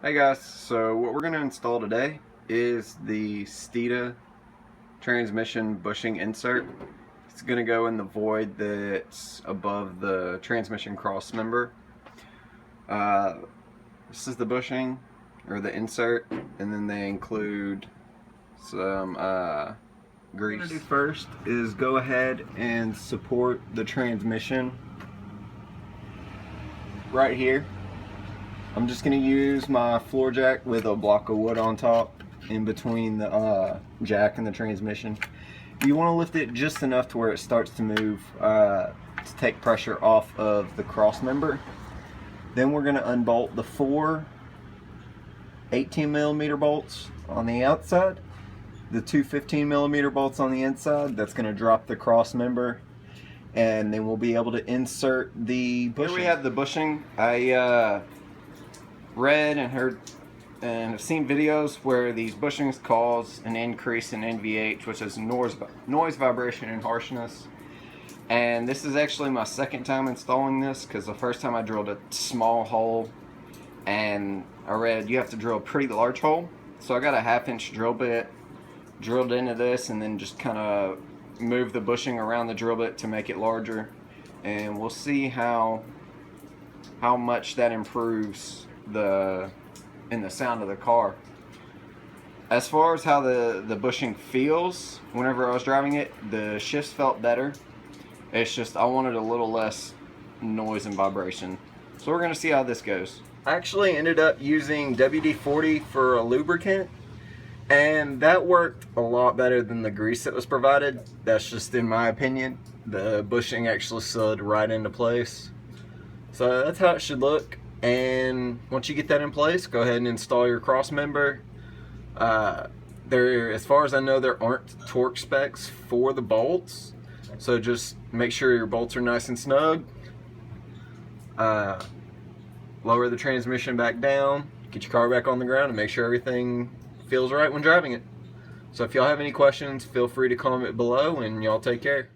Hey guys, so what we're going to install today is the Steeda transmission bushing insert. It's going to go in the void that's above the transmission cross member. This is the bushing, or the insert, and then they include some grease. What I'm going to do first is go ahead and support the transmission right here. I'm just going to use my floor jack with a block of wood on top in between the jack and the transmission. You want to lift it just enough to where it starts to move to take pressure off of the cross member. Then we're going to unbolt the four 18mm bolts on the outside, the two 15mm bolts on the inside. That's going to drop the cross member, and then we'll be able to insert the bushing. Here we have the bushing. I read and heard and have seen videos where these bushings cause an increase in NVH, which is noise, vibration, and harshness. And this is actually my second time installing this, because the first time I drilled a small hole, and I read you have to drill a pretty large hole. So I got a 1/2-inch drill bit, drilled into this, and then just kind of moved the bushing around the drill bit to make it larger. And we'll see how much that improves in the sound of the car. As far as how the bushing feels, whenever I was driving it, the shifts felt better. It's just I wanted a little less noise and vibration. So we're going to see how this goes. I actually ended up using WD-40 for a lubricant, and that worked a lot better than the grease that was provided. That's just in my opinion. The bushing actually slid right into place. So that's how it should look. And once you get that in place, go ahead and install your cross member. As far as I know, there aren't torque specs for the bolts, so just make sure your bolts are nice and snug. Lower the transmission back down, get your car back on the ground, and make sure everything feels right when driving it. So if y'all have any questions, feel free to comment below, and y'all take care.